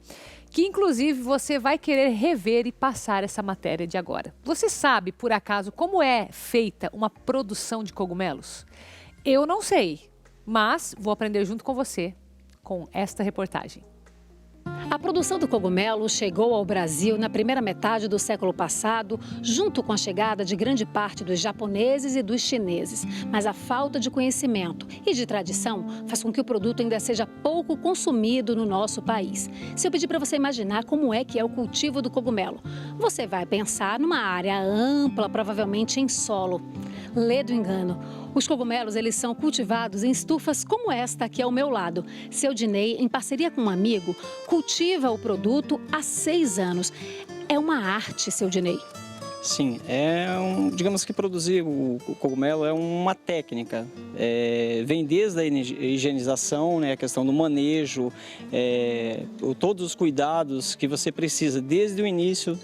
que inclusive você vai querer rever e passar essa matéria de agora. Você sabe, por acaso, como é feita uma produção de cogumelos? Eu não sei, mas vou aprender junto com você com esta reportagem. A produção do cogumelo chegou ao Brasil na primeira metade do século passado, junto com a chegada de grande parte dos japoneses e dos chineses. Mas a falta de conhecimento e de tradição faz com que o produto ainda seja pouco consumido no nosso país. Se eu pedir para você imaginar como é que é o cultivo do cogumelo, você vai pensar numa área ampla, provavelmente em solo. Lê do engano. Os cogumelos, eles são cultivados em estufas como esta aqui ao meu lado. Seu Dinei, em parceria com um amigo, cultiva o produto há 6 anos. É uma arte, seu Dinei. Sim, digamos que produzir o cogumelo é uma técnica. Vem desde a higienização, né, a questão do manejo, todos os cuidados que você precisa, desde o início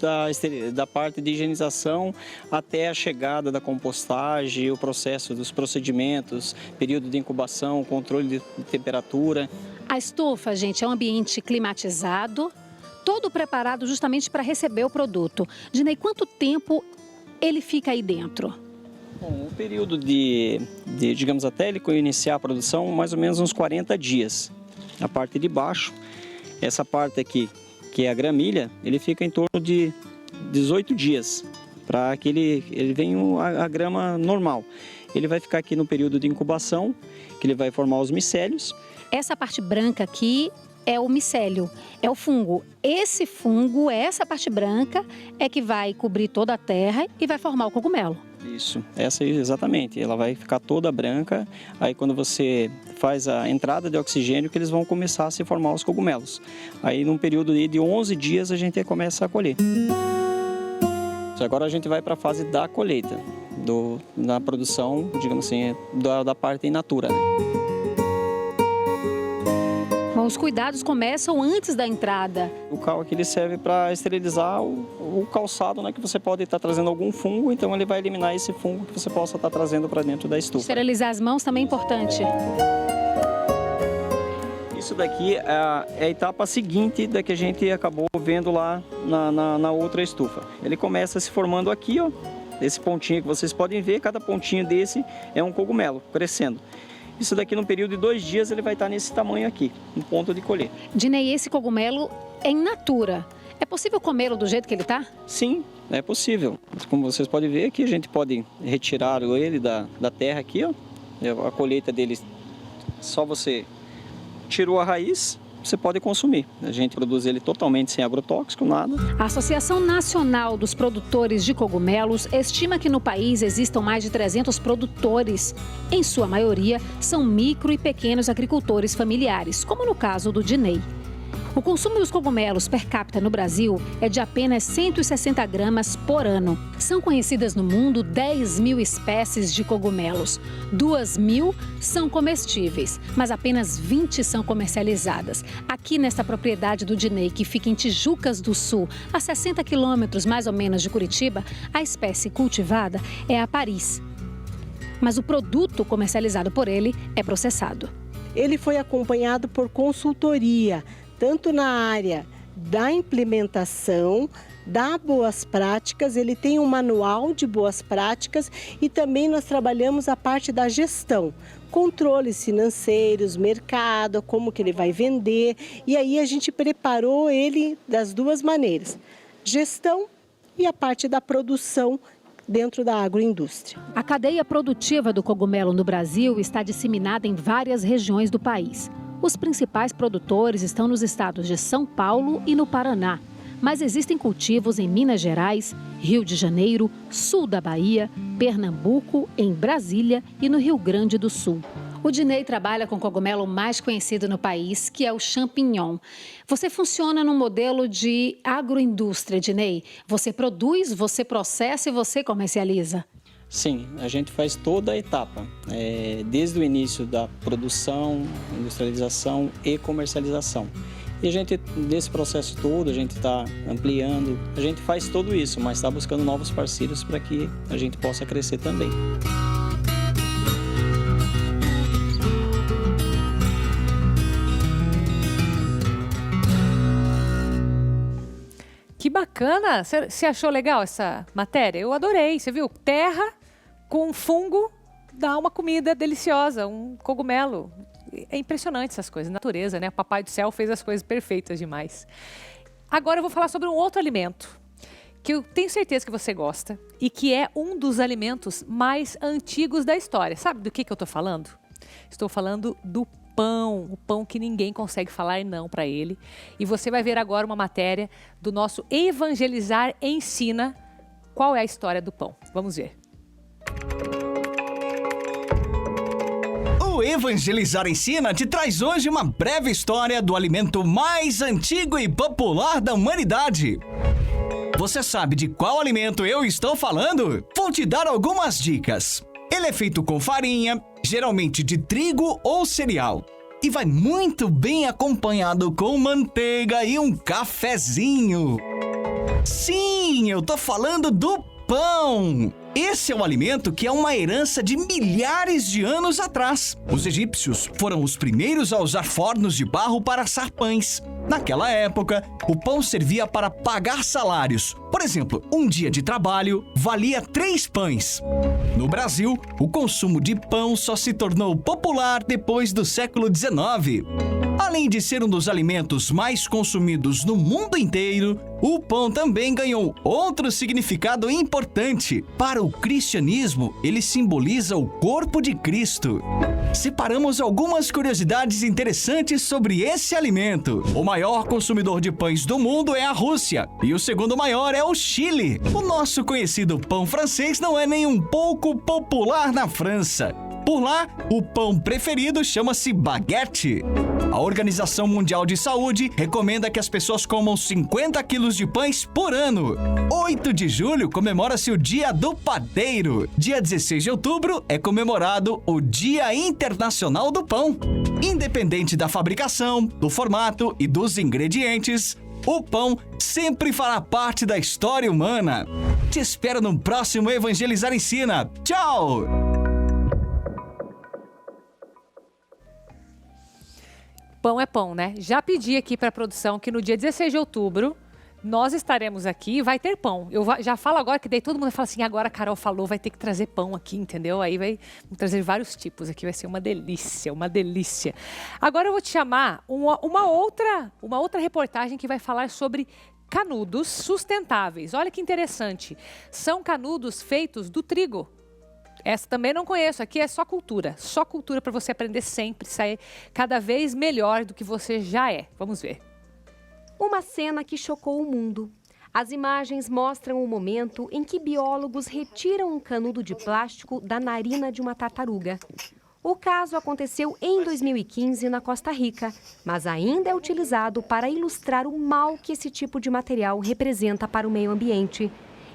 da parte de higienização até a chegada da compostagem, o processo dos procedimentos, período de incubação, controle de temperatura. A estufa, gente, é um ambiente climatizado, todo preparado justamente para receber o produto. Dinei, quanto tempo ele fica aí dentro? Bom, o período digamos, até ele iniciar a produção, mais ou menos uns 40 dias. A parte de baixo, essa parte aqui, que é a gramilha, ele fica em torno de 18 dias, para que ele venha a grama normal. Ele vai ficar aqui no período de incubação, que ele vai formar os micélios. Essa parte branca aqui é o micélio, é o fungo. Esse fungo, essa parte branca, é que vai cobrir toda a terra e vai formar o cogumelo. Isso, essa exatamente. Ela vai ficar toda branca. Aí quando você faz a entrada de oxigênio, que eles vão começar a se formar os cogumelos. Aí num período de 11 dias a gente começa a colher. Agora a gente vai para a fase da colheita, da produção, digamos assim, da parte in natura, né? Os cuidados começam antes da entrada. O cal aqui ele serve para esterilizar o calçado, né, que você pode estar trazendo algum fungo, então ele vai eliminar esse fungo que você possa estar trazendo para dentro da estufa. Esterilizar as mãos também é importante. Isso daqui é a etapa seguinte da que a gente acabou vendo lá na outra estufa. Ele começa se formando aqui, ó, esse pontinho que vocês podem ver, cada pontinho desse é um cogumelo crescendo. Isso daqui, no período de 2 dias, ele vai estar nesse tamanho aqui, no ponto de colher. Dinei, esse cogumelo é in natura. É possível comê-lo do jeito que ele está? Sim, é possível. Como vocês podem ver aqui, a gente pode retirar ele da terra aqui, ó. A colheita dele, só você tirou a raiz, você pode consumir. A gente produz ele totalmente sem agrotóxico, nada. A Associação Nacional dos Produtores de Cogumelos estima que no país existam mais de 300 produtores. Em sua maioria, são micro e pequenos agricultores familiares, como no caso do Dinei. O consumo dos cogumelos per capita no Brasil é de apenas 160 gramas por ano. São conhecidas no mundo 10 mil espécies de cogumelos. 2.000 são comestíveis, mas apenas 20 são comercializadas. Aqui nesta propriedade do Dinei, que fica em Tijucas do Sul, a 60 quilômetros mais ou menos de Curitiba, a espécie cultivada é a Paris. Mas o produto comercializado por ele é processado. Ele foi acompanhado por consultoria, tanto na área da implementação, da boas práticas, ele tem um manual de boas práticas e também nós trabalhamos a parte da gestão, controles financeiros, mercado, como que ele vai vender, e aí a gente preparou ele das duas maneiras, gestão e a parte da produção dentro da agroindústria. A cadeia produtiva do cogumelo no Brasil está disseminada em várias regiões do país. Os principais produtores estão nos estados de São Paulo e no Paraná, mas existem cultivos em Minas Gerais, Rio de Janeiro, sul da Bahia, Pernambuco, em Brasília e no Rio Grande do Sul. O Dinei trabalha com o cogumelo mais conhecido no país, que é o champignon. Você funciona num modelo de agroindústria, Dinei. Você produz, você processa e você comercializa. Sim, a gente faz toda a etapa, desde o início da produção, industrialização e comercialização. E a gente, nesse processo todo, a gente está ampliando, a gente faz tudo isso, mas está buscando novos parceiros para que a gente possa crescer também. Que bacana! Você achou legal essa matéria? Eu adorei, você viu? Terra com fungo dá uma comida deliciosa, um cogumelo. É impressionante essas coisas, natureza, né? O Papai do Céu fez as coisas perfeitas demais. Agora eu vou falar sobre um outro alimento que eu tenho certeza que você gosta e que é um dos alimentos mais antigos da história. Sabe do que eu estou falando? Estou falando do pão, o pão que ninguém consegue falar não para ele. E você vai ver agora uma matéria do nosso Evangelizar Ensina. Qual é a história do pão? Vamos ver. O Evangelizar Ensina te traz hoje uma breve história do alimento mais antigo e popular da humanidade. Você sabe de qual alimento eu estou falando? Vou te dar algumas dicas. Ele é feito com farinha, geralmente de trigo ou cereal, e vai muito bem acompanhado com manteiga e um cafezinho. Sim, eu tô falando do pão! Esse é um alimento que é uma herança de milhares de anos atrás. Os egípcios foram os primeiros a usar fornos de barro para assar pães. Naquela época, o pão servia para pagar salários. Por exemplo, um dia de trabalho valia 3 pães. No Brasil, o consumo de pão só se tornou popular depois do século XIX. Além de ser um dos alimentos mais consumidos no mundo inteiro, o pão também ganhou outro significado importante. Para o cristianismo, ele simboliza o corpo de Cristo. Separamos algumas curiosidades interessantes sobre esse alimento. O maior consumidor de pães do mundo é a Rússia e o segundo maior é o Chile. O nosso conhecido pão francês não é nem um pouco popular na França. Por lá, o pão preferido chama-se baguete. A Organização Mundial de Saúde recomenda que as pessoas comam 50 quilos de pães por ano. 8 de julho comemora-se o Dia do Padeiro. Dia 16 de outubro é comemorado o Dia Internacional do Pão. Independente da fabricação, do formato e dos ingredientes, o pão sempre fará parte da história humana. Te espero no próximo Evangelizar Ensina. Tchau! Pão é pão, né? Já pedi aqui para a produção que no dia 16 de outubro nós estaremos aqui e vai ter pão. Eu já falo agora que daí todo mundo fala assim, agora a Carol falou, vai ter que trazer pão aqui, entendeu? Aí vai trazer vários tipos aqui, vai ser uma delícia, uma delícia. Agora eu vou te chamar uma outra reportagem que vai falar sobre canudos sustentáveis. Olha que interessante. São canudos feitos do trigo. Essa também não conheço, aqui é só cultura para você aprender sempre, sair cada vez melhor do que você já é. Vamos ver. Uma cena que chocou o mundo. As imagens mostram o momento em que biólogos retiram um canudo de plástico da narina de uma tartaruga. O caso aconteceu em 2015 na Costa Rica, mas ainda é utilizado para ilustrar o mal que esse tipo de material representa para o meio ambiente.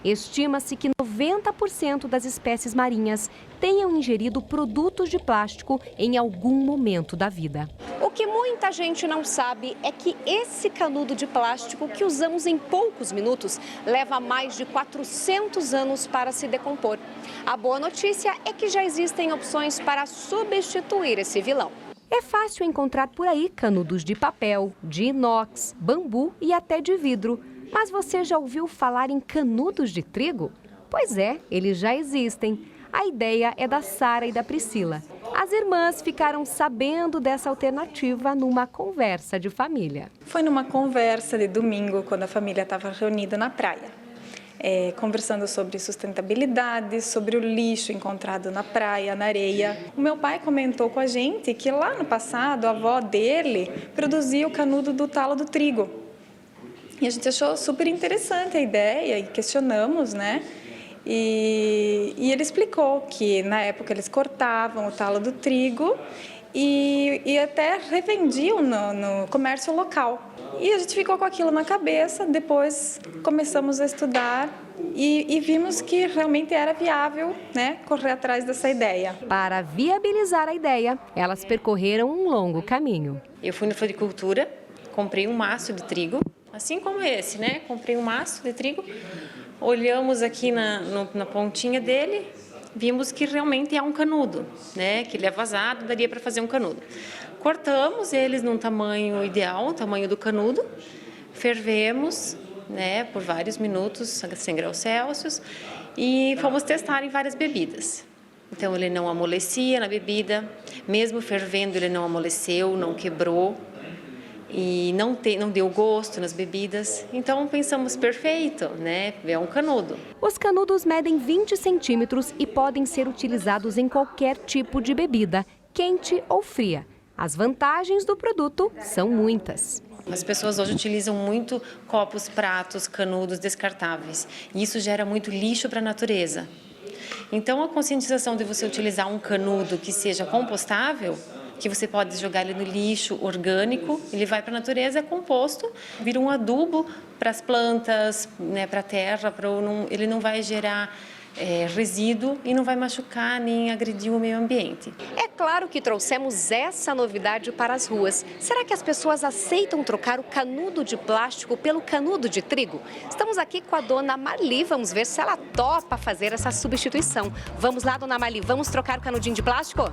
Estima-se que 90% das espécies marinhas tenham ingerido produtos de plástico em algum momento da vida. O que muita gente não sabe é que esse canudo de plástico que usamos em poucos minutos leva mais de 400 anos para se decompor. A boa notícia é que já existem opções para substituir esse vilão. É fácil encontrar por aí canudos de papel, de inox, bambu e até de vidro. Mas você já ouviu falar em canudos de trigo? Pois é, eles já existem. A ideia é da Sara e da Priscila. As irmãs ficaram sabendo dessa alternativa numa conversa de família. Foi numa conversa de domingo, quando a família estava reunida na praia. Conversando sobre sustentabilidade, sobre o lixo encontrado na praia, na areia. O meu pai comentou com a gente que lá no passado a avó dele produzia o canudo do talo do trigo. E a gente achou super interessante a ideia e questionamos, né? E ele explicou que na época eles cortavam o talo do trigo e até revendiam no comércio local. E a gente ficou com aquilo na cabeça, depois começamos a estudar e vimos que realmente era viável, né, correr atrás dessa ideia. Para viabilizar a ideia, elas percorreram um longo caminho. Eu fui na floricultura, comprei um maço de trigo, assim como esse, né? Comprei um maço de trigo, olhamos aqui na pontinha dele, vimos que realmente é um canudo, né? Que ele é vazado, daria para fazer um canudo. Cortamos eles num tamanho ideal, o tamanho do canudo, fervemos, né, por vários minutos, a 100 graus Celsius, e fomos testar em várias bebidas. Então ele não amolecia na bebida, mesmo fervendo ele não amoleceu, não quebrou e não deu gosto nas bebidas. Então pensamos, perfeito, né? É um canudo. Os canudos medem 20 centímetros e podem ser utilizados em qualquer tipo de bebida, quente ou fria. As vantagens do produto são muitas. As pessoas hoje utilizam muito copos, pratos, canudos descartáveis. E isso gera muito lixo para a natureza. Então, a conscientização de você utilizar um canudo que seja compostável, que você pode jogar ele no lixo orgânico, ele vai para a natureza, é composto, vira um adubo para as plantas, né, para a terra, ele não vai gerar resíduo e não vai machucar nem agredir o meio ambiente. É claro que trouxemos essa novidade para as ruas. Será que as pessoas aceitam trocar o canudo de plástico pelo canudo de trigo? Estamos aqui com a dona Marli, vamos ver se ela topa fazer essa substituição. Vamos lá, dona Marli, vamos trocar o canudinho de plástico?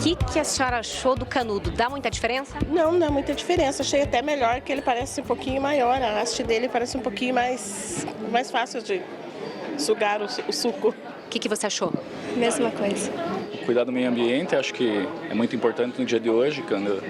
O que a senhora achou do canudo? Dá muita diferença? Não é muita diferença. Achei até melhor, que ele parece um pouquinho maior. A haste dele parece um pouquinho mais fácil de sugar o suco. O que você achou? Mesma coisa. Cuidar do meio ambiente, acho que é muito importante no dia de hoje, quando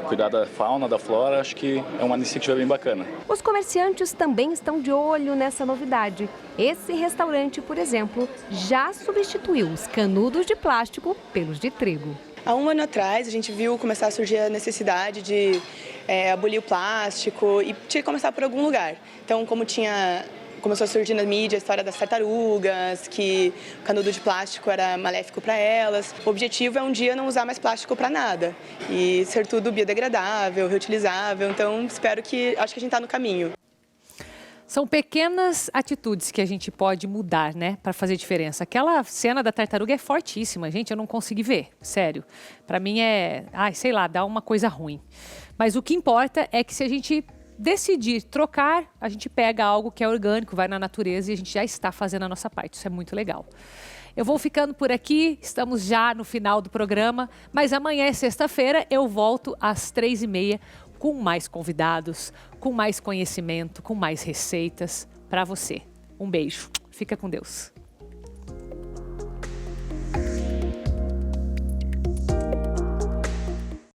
cuidar da fauna, da flora, acho que é uma iniciativa bem bacana. Os comerciantes também estão de olho nessa novidade. Esse restaurante, por exemplo, já substituiu os canudos de plástico pelos de trigo. Há um ano atrás, a gente viu começar a surgir a necessidade de abolir o plástico e tinha que começar por algum lugar. Então, começou a surgir na mídia a história das tartarugas, que o canudo de plástico era maléfico para elas. O objetivo é um dia não usar mais plástico para nada e ser tudo biodegradável, reutilizável. Então, acho que a gente está no caminho. São pequenas atitudes que a gente pode mudar, né, para fazer diferença. Aquela cena da tartaruga é fortíssima, gente, eu não consegui ver, sério. Para mim sei lá, dá uma coisa ruim. Mas o que importa é que se a gente decidir trocar, a gente pega algo que é orgânico, vai na natureza e a gente já está fazendo a nossa parte. Isso é muito legal. Eu vou ficando por aqui, estamos já no final do programa, mas amanhã é sexta-feira, eu volto às 3h30 com mais convidados, com mais conhecimento, com mais receitas para você. Um beijo. Fica com Deus.